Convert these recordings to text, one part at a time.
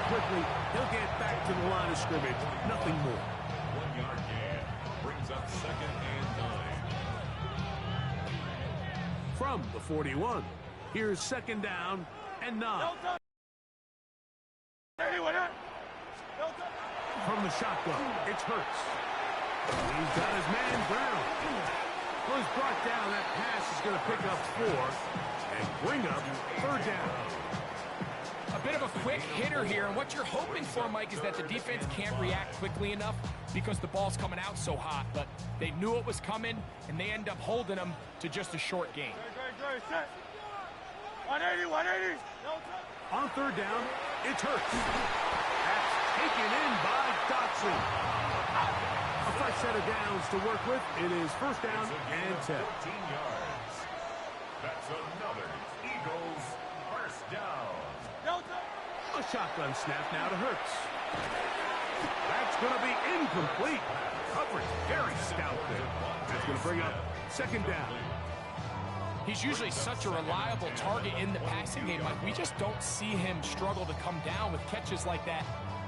quickly. He'll get back to the line of scrimmage. Nothing more. 1 yard gain. Brings up 2nd and 9. From the 41, here's 2nd down and 9. From the shotgun, it's Hurts. He's got his man Brown. Well, he's brought down. That pass is going to pick up 4 and bring up 3rd down. A bit of a quick hitter here, and what you're hoping for, Mike, is that the defense can't react quickly enough because the ball's coming out so hot, but they knew it was coming, and they end up holding them to just a short gain. 180. On 3rd down, it's Hurts. That's taken in by Dotson. A fresh set of downs to work with. It is 1st down and 10. 14 yards. That's another Eagles 1st down. A shotgun snap now to Hurts. That's going to be incomplete. Coverage very stout there. That's going to bring up 2nd down. He's usually such a reliable target in the passing game, Mike. We just don't see him struggle to come down with catches like that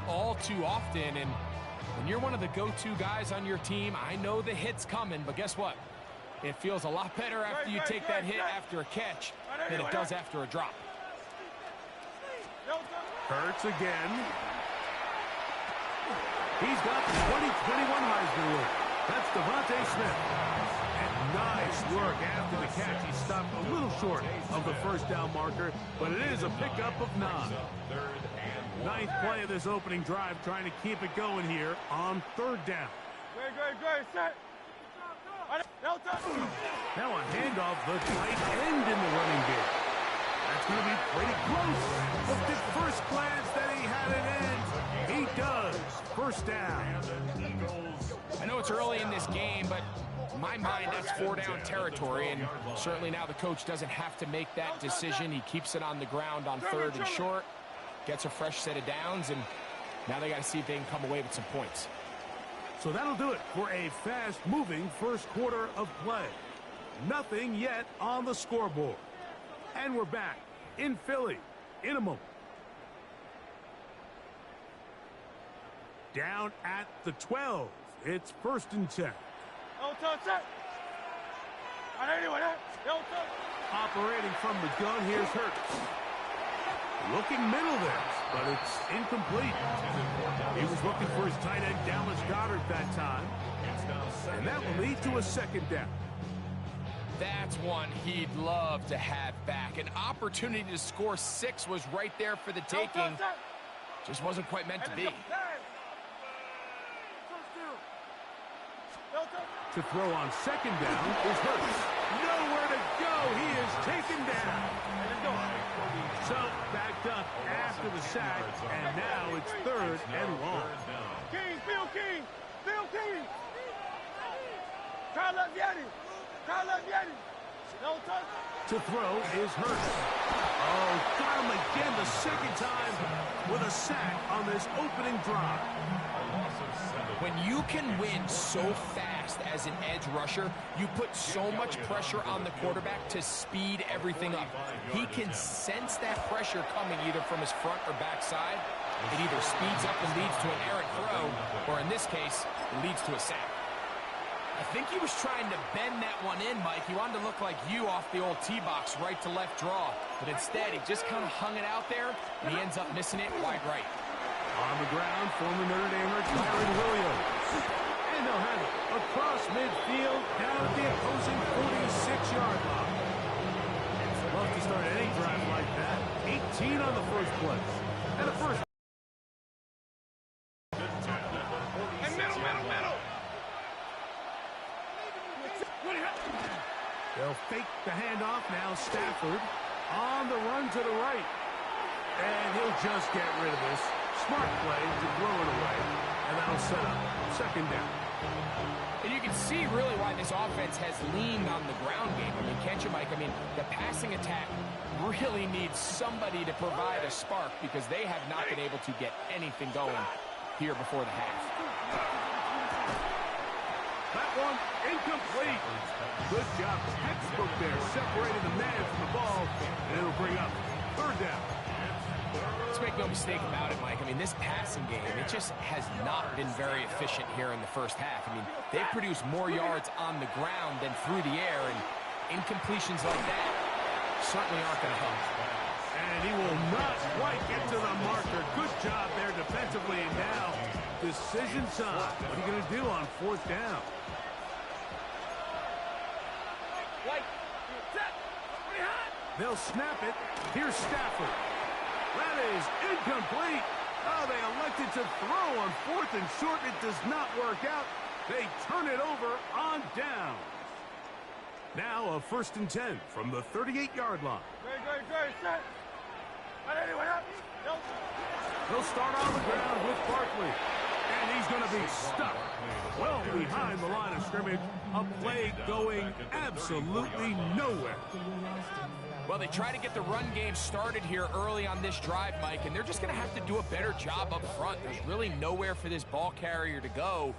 all too often. And when you're one of the go-to guys on your team, I know the hit's coming, but guess what? It feels a lot better after you take that hit after a catch than it does after a drop. Hurts again. He's got the 2021 Heisman winner. That's Devontae Smith. And nice work after the catch. He stopped a little short of the 1st down marker, but it is a pickup of 9. 9th play of this opening drive, trying to keep it going here on 3rd down. Great, set. Now a handoff, the tight end in the running game. That's going to be pretty close. Looked at first glance that he had it in. He does. 1st down. I know it's early in this game, but in my mind, that's 4-down territory, and certainly now the coach doesn't have to make that decision. He keeps it on the ground on 3rd and short, gets a fresh set of downs, and now they got to see if they can come away with some points. So that'll do it for a fast-moving 1st quarter of play. Nothing yet on the scoreboard. And we're back in Philly in a moment. Down at the 12. It's 1st and 10. Operating from the gun, here's Hurts. Looking middle there, but it's incomplete. He was looking for his tight end, Dallas Goedert, that time. And that will lead to a 2nd down. That's one he'd love to have back. An opportunity to score 6 was right there for the taking. Just wasn't quite meant to be. To throw on 2nd down is Hurts. Nowhere to go. He is taken down. So backed up after the sack, and now it's 3rd and long. Phil King. To throw is Hurts. Oh, got him again the 2nd time with a sack on this opening drive. When you can win so fast as an edge rusher, you put so much pressure on the quarterback to speed everything up. He can sense that pressure coming either from his front or back side. It either speeds up and leads to an errant throw, or in this case, it leads to a sack. I think he was trying to bend that one in, Mike. He wanted to look like you off the old tee box, right to left draw. But instead, he just kind of hung it out there, and he ends up missing it wide right. On the ground, former Notre Damer Kyron Williams. And they'll have it across midfield, down at the opposing 46-yard line. Love to start any drive like that. 18 on the first play. And a first. And middle. They'll fake the handoff. Now Stafford on the run to the right. And he'll just get rid of this. Smart play to throw it away. And that'll set up 2nd down. And you can see really why this offense has leaned on the ground game. I mean, can't you, Mike? I mean, the passing attack really needs somebody to provide a spark because they have not been able to get anything going here before the half. That one incomplete. Good job. Textbook there, separating the man from the ball. And it'll bring up 3rd down. It's let's make no mistake about it, Mike. I mean, this passing game, it just has not been very efficient here in the first half. I mean, they've produced more yards on the ground than through the air, and incompletions like that certainly aren't going to help. And he will not quite get to the marker. Good job there defensively. And now, decision time. What are you going to do on fourth down? They'll snap it. Here's Stafford. That is incomplete. Oh, they elected to throw on fourth and short. It does not work out. They turn it over on down. Now a 1st and 10 from the 38-yard line. Great, set. They'll start on the ground with Barkley. And he's going to be stuck well behind the line of scrimmage. A play going absolutely nowhere. Well, they try to get the run game started here early on this drive, Mike, and they're just going to have to do a better job up front. There's really nowhere for this ball carrier to go.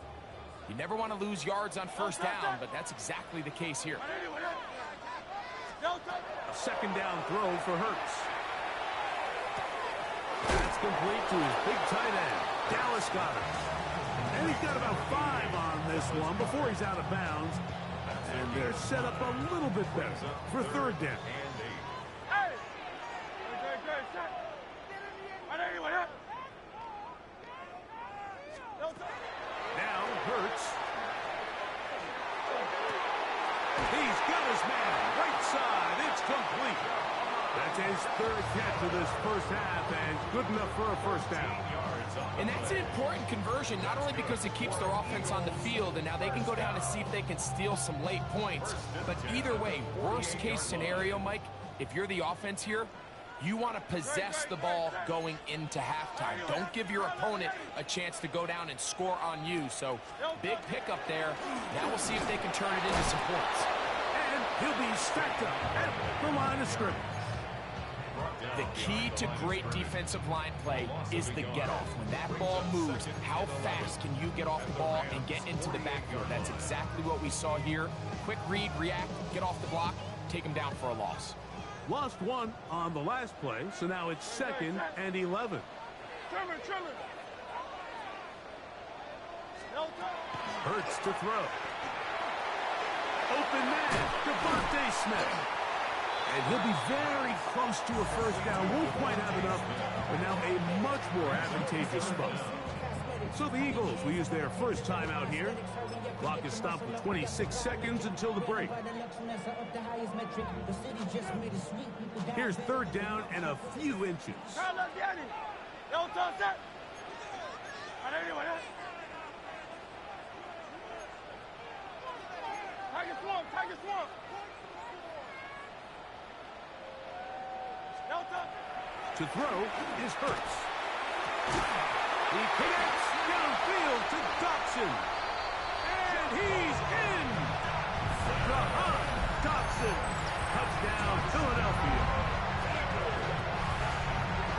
You never want to lose yards on first down, but that's exactly the case here. A 2nd down throw for Hurts. That's complete to his big tight end, Dallas Goedert. And he's got about 5 on this one before he's out of bounds. And they're set up a little bit better for 3rd down. Now Hurts. He's got his man right side. It's complete. That's his 3rd catch of this first half, and good enough for a 1st down. And that's an important conversion, not only because it keeps their offense on the field, and now they can go down and see if they can steal some late points. But either way, worst case scenario, Mike, if you're the offense here, you want to possess the ball going into halftime. Don't give your opponent a chance to go down and score on you. So, big pickup there. Now we'll see if they can turn it into some points. And he'll be stacked up at the line of scrimmage. The key to great defensive line play is the get-off. When that ball moves, how fast can you get off the ball and get into the backfield? That's exactly what we saw here. Quick read, react, get off the block, take him down for a loss. Lost 1 on the last play, so now it's 2nd and 11. Trimmer. Hurts to throw. Open man, Devontae Smith. And he'll be very close to a 1st down. Won't quite have enough, but now a much more advantageous spot. So the Eagles will use their first timeout here. Clock is stopped with 26 seconds until the break. Here's 3rd down and a few inches. To throw is Hurts. He connects downfield to Dotson. And he's in. Dotson. Touchdown, Philadelphia.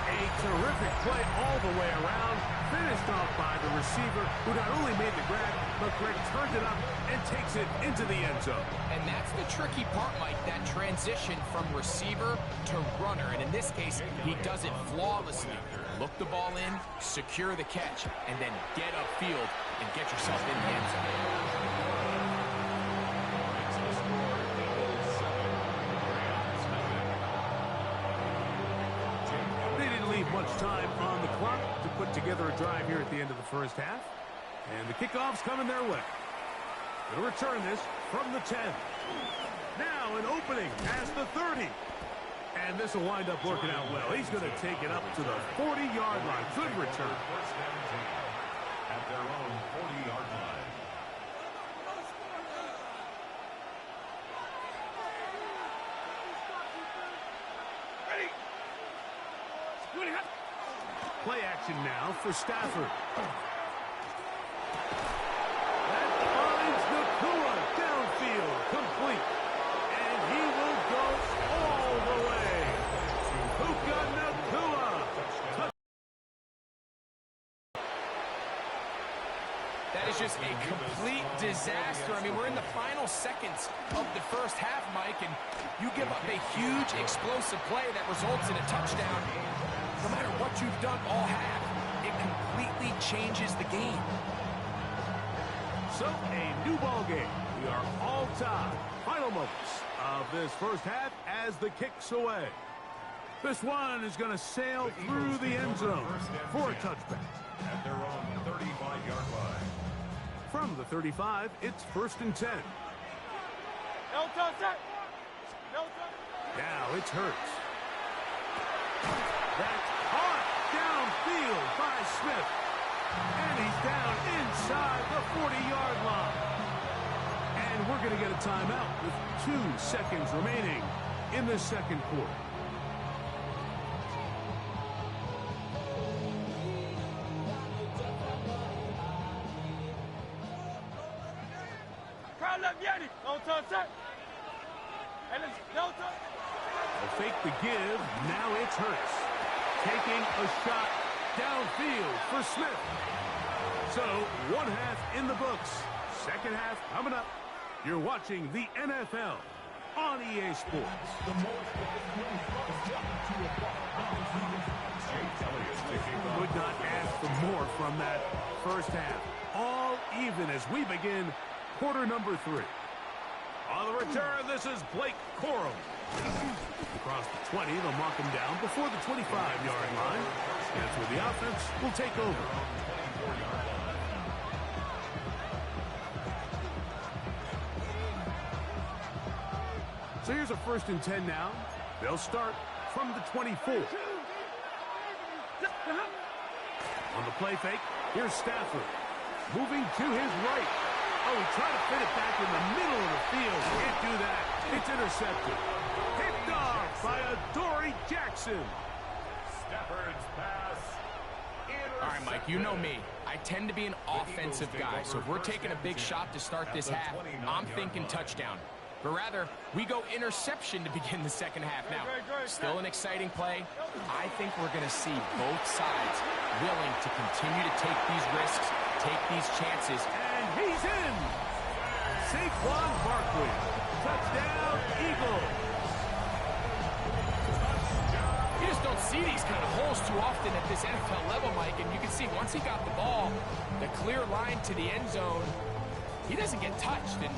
A terrific play all the way around. Finished off by the receiver, who not only made the grab, but Greg turned it up and takes it into the end zone. And that's the tricky part, Mike, that transition from receiver to runner. And in this case, he does it flawlessly. Look the ball in, secure the catch, and then get upfield and get yourself in the end zone. Much time on the clock to put together a drive here at the end of the first half. And the kickoff's coming their way. They'll return this from the 10. Now an opening past the 30. And this will wind up working out well. He's going to take it up to the 40-yard line. Good return. At their own 40-yard line. Play action now for Stafford. That finds Nakua downfield, complete. And he will go all the way. Puka Nakua. That is just a complete disaster. I mean, we're in the final seconds of the first half, Mike, and you give up a huge explosive play that results in a touchdown. No matter what what you've done all half. It completely changes the game. So, a new ball game. We are all tied. Final moments of this first half as the kick's away. This one is going to sail through the end zone for a touchback. At their own 35-yard line. From the 35, it's 1st and 10. No touch, set. No touch. Now it's Hurts. That's caught downfield by Smith. And he's down inside the 40-yard line. And we're going to get a timeout with 2 seconds remaining in the second quarter. Crowd left Yeti. No touch, set. And it's no touch. They'll fake the give. Now it's Hurts. Taking a shot downfield for Smith. So, one half in the books. Second half coming up. You're watching the NFL on EA Sports. Would not ask for more from that first half. All even as we begin quarter number 3. On the return, this is Blake Corum. Across the 20, they'll mark him down before the 25-yard line. That's where the offense will take over. So here's a 1st and 10 now. They'll start from the 24. On the play fake, here's Stafford. Moving to his right. Oh, he tried to fit it back in the middle of the field. Can't do that. It's intercepted. Picked off by Adoree Jackson. Stafford's pass. All right, Mike, you know me. I tend to be an offensive guy, so if we're taking a big shot to start this half, I'm thinking touchdown. But rather, we go interception to begin the second half. Now, still an exciting play. I think we're going to see both sides willing to continue to take these risks, take these chances. And he's in. Saquon Barkley. Touchdown, Eagles. You just don't see these kind of holes too often at this NFL level, Mike. And you can see once he got the ball, the clear line to the end zone, he doesn't get touched. And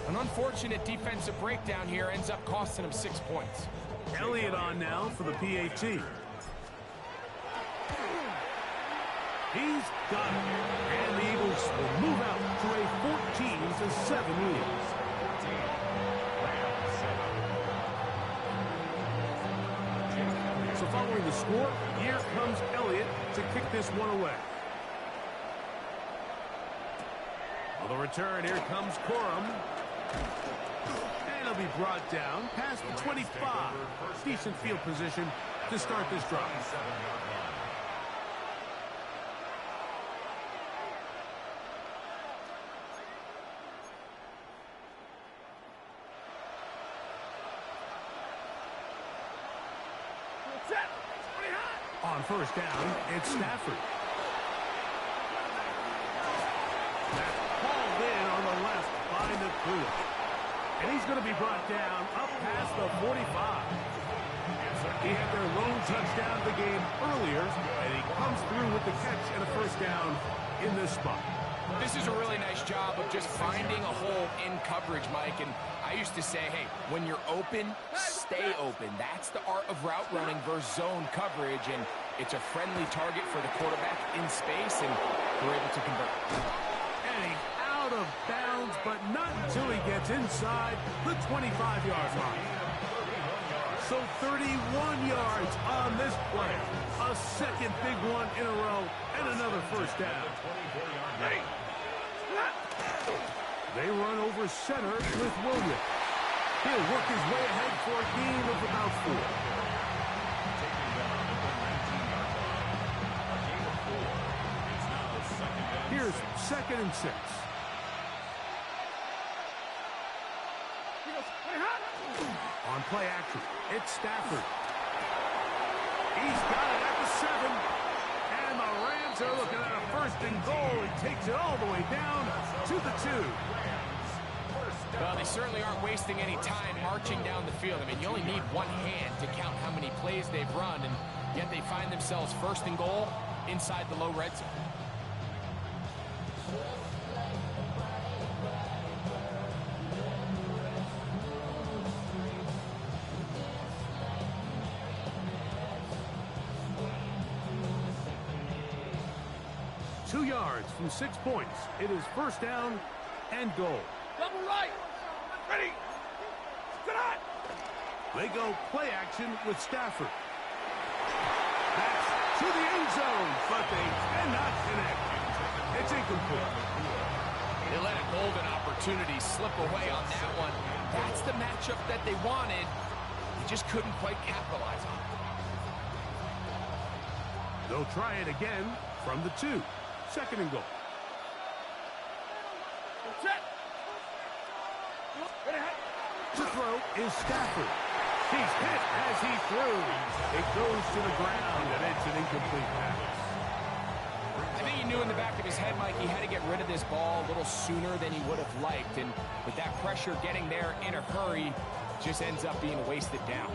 an unfortunate defensive breakdown here ends up costing him 6 points. Elliott on now for the PAT. He's got it. And the Eagles will move out to a 14-7 lead. So following the score, here comes Elliott to kick this one away. On the return, here comes Corum. And he'll be brought down past the 25. Decent field position to start this drive. On first down, it's Stafford. That's hauled in on the left by Nakua. And he's going to be brought down up past the 45. He had their lone touchdown of the game earlier, and he comes through with the catch and a first down in this spot. This is a really nice job of just finding a hole in coverage, Mike. And I used to say, hey, when you're open, stay open. That's the art of route running versus zone coverage. And it's a friendly target for the quarterback in space, and we're able to convert. And he's out of bounds, but not until he gets inside the 25-yard line. So 31 yards on this play. A second big one in a row, and another first down. They run over center with Williams. He'll work his way ahead for a gain of about 4. Here's 2nd and 6. On play action, it's Stafford. He's got it at the 7. And the Rams are looking at a 1st and goal. He takes it all the way down to the 2. Well, they certainly aren't wasting any time marching down the field. I mean, you only need one hand to count how many plays they've run, and Yet they find themselves first and goal inside the low red zone. Two yards from 6 points. It is first down and goal. Double right. Ready. Good on. They go play action with Stafford. That's to the end zone, but they cannot connect. It's incomplete. They let a golden opportunity slip away on that one. That's the matchup that they wanted. They just couldn't quite capitalize on it. They'll try it again from the 2. Second and goal. Set. To throw is Stafford. He's hit as he threw. It goes to the ground, and it's an incomplete pass. I think he knew in the back of his head, Mike, he had to get rid of this ball a little sooner than he would have liked. And with that pressure getting there in a hurry, just ends up being wasted down.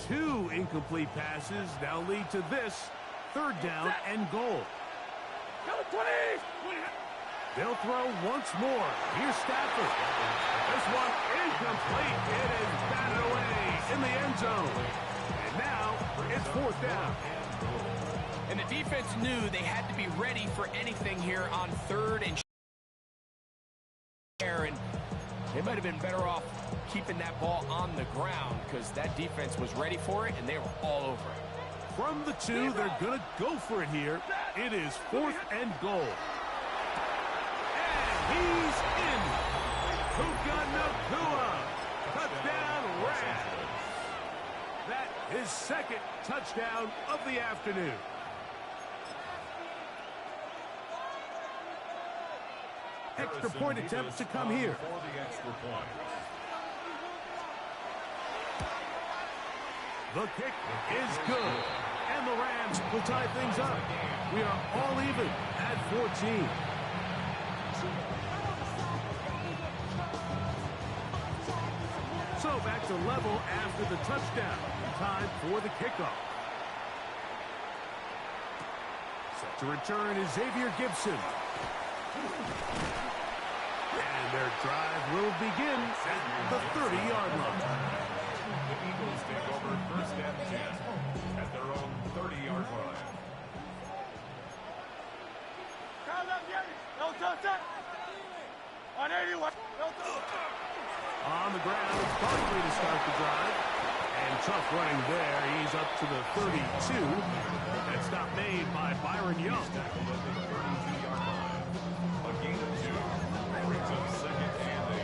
Two incomplete passes now lead to this third down and goal. They'll throw once more. Here's Stafford. This one incomplete. It is batted away in the end zone. And now it's fourth down. And the defense knew they had to be ready for anything here on third and and they might have been better off keeping that ball on the ground because that defense was ready for it and they were all over it. From the 2, they're going to go for it here. It is fourth and goal. And he's in. Puka Nakua. Touchdown, Rams. That is second touchdown of the afternoon. Extra point attempt to come here. For the extra point. The kick is good. And the Rams will tie things up. We are all even at 14. So back to level after the touchdown. Time for the kickoff. Set to return is Xavier Gibson. And their drive will begin at the 30-yard line. The Eagles take over first and 10 at their own 30-yard line. On the ground, it's Barkley to start the drive. And tough running there. He's up to the 32. That stop made by Byron Young. Tackled at the 32-yard line. A gain of 2 brings up second and 8.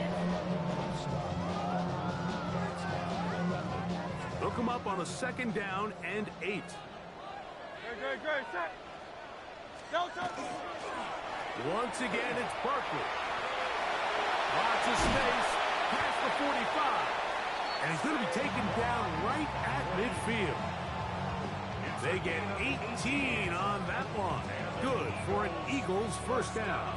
They'll come up on a second down and 8. Great. Set. Once again, it's Barkley. Lots of space. Past the 45. And he's going to be taken down right at midfield. They get 18 on that one. Good for an Eagles first down.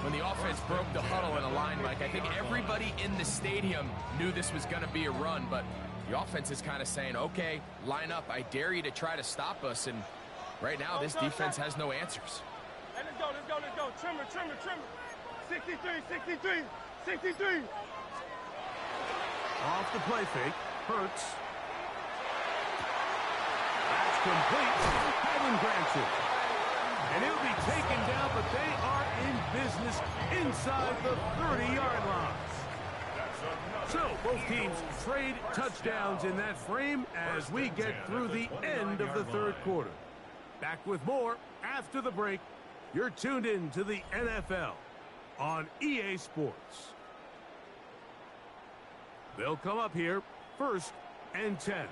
When the offense broke the huddle in a line, Mike, I think everybody in the stadium knew this was going to be a run, but the offense is kind of saying, okay, line up. I dare you to try to stop us. And right now, this defense has no answers. Hey, let's go. Trimmer. 63. Off the play fake. Hurts. That's complete. Heaven grants it. And he'll be taken down, but they are in business inside the 30-yard line. So both teams trade touchdowns in that frame as we get through the end of the third quarter. Back with more after the break. You're tuned in to the NFL on EA Sports. They'll come up here first and 10.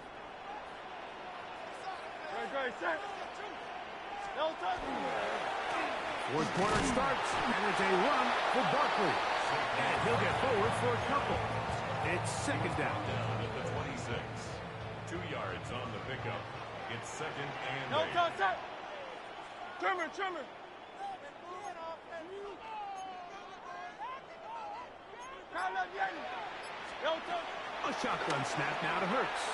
Great. Set. Fourth quarter starts, and it's a run for Barkley. And he'll get forward for a couple. It's second down. At the 26. 2 yards on the pickup. It's second and 8. Set. Trimmer. A shotgun snap now to Hurts.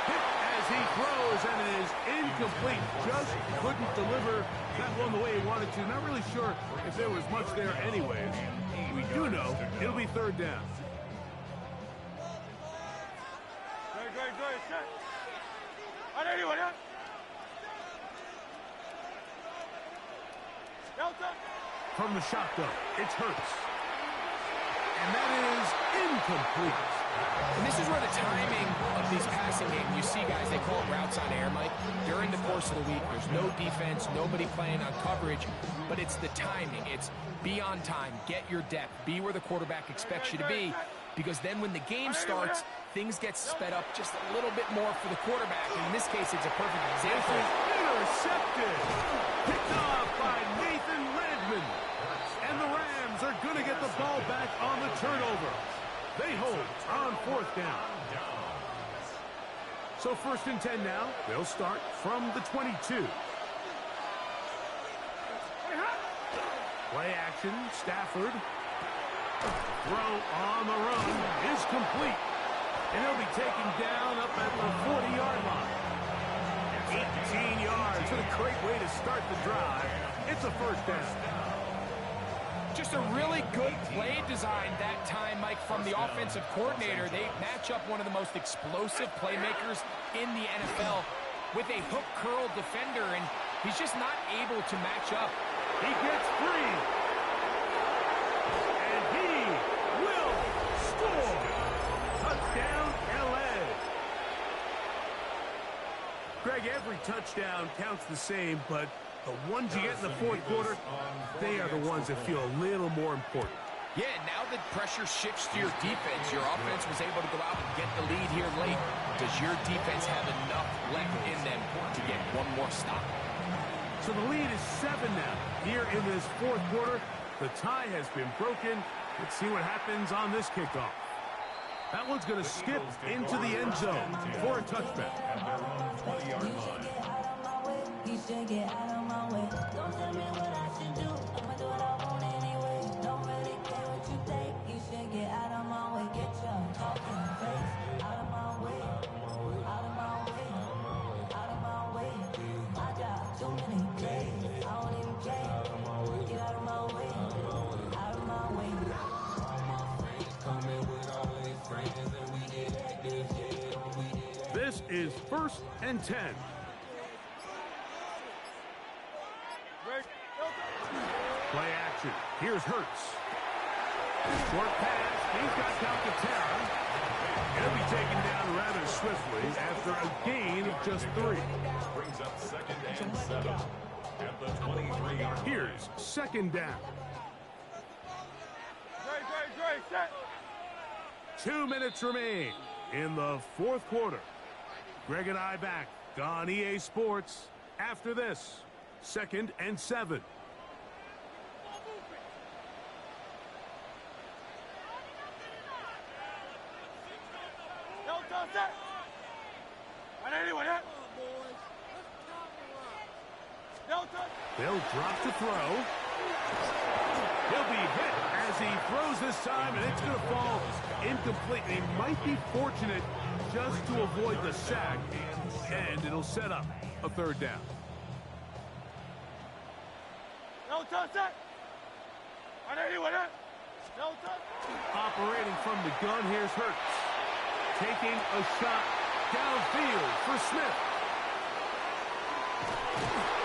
Hit as he throws, and it is incomplete. Just couldn't deliver that one the way he wanted to. Not really sure if there was much there anyways. We do know it'll be third down. From the shotgun, it's Hurts. And that is incomplete. And this is where the timing of these passing games, you see guys, they call it routes on air, Mike. During the course of the week, there's no defense, nobody playing on coverage, but it's the timing. It's be on time, get your depth, be where the quarterback expects you to be, because then when the game starts, things get sped up just a little bit more for the quarterback. And in this case, it's a perfect example. This is intercepted. Picked off by Nathan Redmond. And the Rams are going to get the ball back on the turnover. They hold on fourth down. So 1st and 10 now. They'll start from the 22. Play action. Stafford. Throw on the run is complete. And he'll be taken down up at the 40-yard line. 18 yards. What a great way to start the drive. It's a first down. Just a really good play design that time, Mike, from the offensive coordinator. They match up one of the most explosive playmakers in the NFL with a hook curl defender, and he's just not able to match up. He gets free. And he will score. Touchdown, L.A. Greg, every touchdown counts the same, but the ones you get in the fourth quarter, they are the ones that feel a little more important. Yeah, now that pressure shifts to your defense, your offense was able to go out and get the lead here late. Does your defense have enough left in them to get one more stop? So the lead is 7 now. Here in this fourth quarter, the tie has been broken. Let's see what happens on this kickoff. That one's going to skip into the end zone for a touchback. You should get out of my way. Don't tell me what I should do. I'ma do what I want anyway. Don't really care what you think. You should get out of my way. Get your talking face out of my way. Out of my way. Out of my way. I got too many plays. I don't even play. Get out of my way. Out of my way. This is 1st and 10. Play action. Here's Hurts. Short pass. He's got Calcaterra. He'll be taken down rather swiftly after a gain of just 3. Brings up 2nd and 7 at the 23-yard line. Here's 2nd down. 2 minutes remain in the fourth quarter. Greg and I back on EA Sports after this. 2nd and 7. They'll drop to throw. He'll be hit as he throws this time, and it's going to fall incomplete. He might be fortunate just to avoid the sack, and it'll set up a 3rd down. Operating from the gun, here's Hurts. Taking a shot downfield for Smith.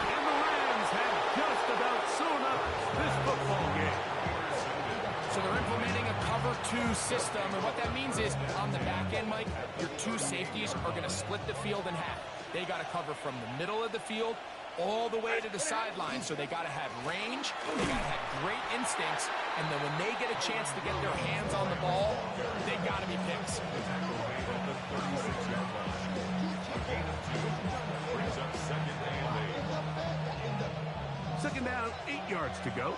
And the Rams have just about sewn up this football game. So they're implementing a cover 2 system, and what that means is on the back end, Mike, your 2 safeties are going to split the field in half. They got to cover from the middle of the field all the way to the sideline, so they got to have range, they got to have great instincts, and then when they get a chance to get their hands on the ball, they got to be picks. Second down, 8 yards to go.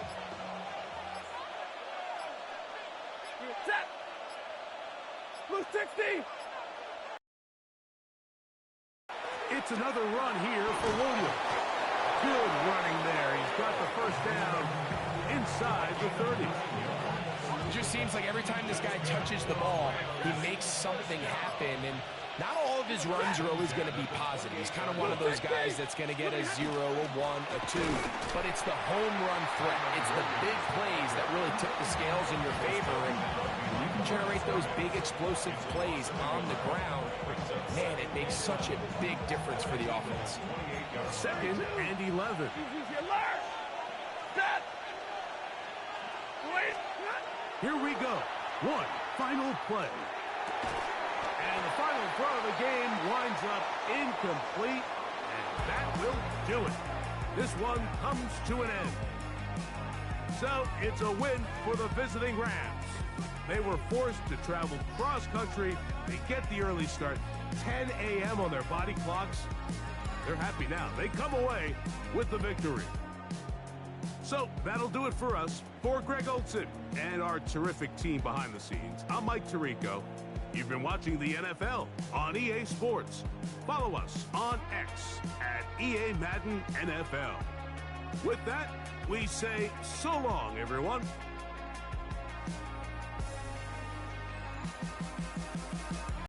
Set. Blue 60. It's another run here for Williams. Good running there. He's got the first down inside the 30. It just seems like every time this guy touches the ball, he makes something happen. And not all of his runs are always going to be positive. He's kind of one of those guys that's going to get a 0, a 1, a 2. But it's the home run threat. It's the big plays that really tip the scales in your favor. And when you can generate those big explosive plays on the ground, man, it makes such a big difference for the offense. 2nd and 11. Here we go. One final play. And the final throw of the game winds up incomplete, and that will do it. This one comes to an end. So it's a win for the visiting Rams. They were forced to travel cross-country. They get the early start, 10 a.m. on their body clocks. They're happy now. They come away with the victory. So that'll do it for us. For Greg Olson and our terrific team behind the scenes, I'm Mike Tirico. You've been watching the NFL on EA Sports. Follow us on X at EA Madden NFL. With that, we say so long, everyone.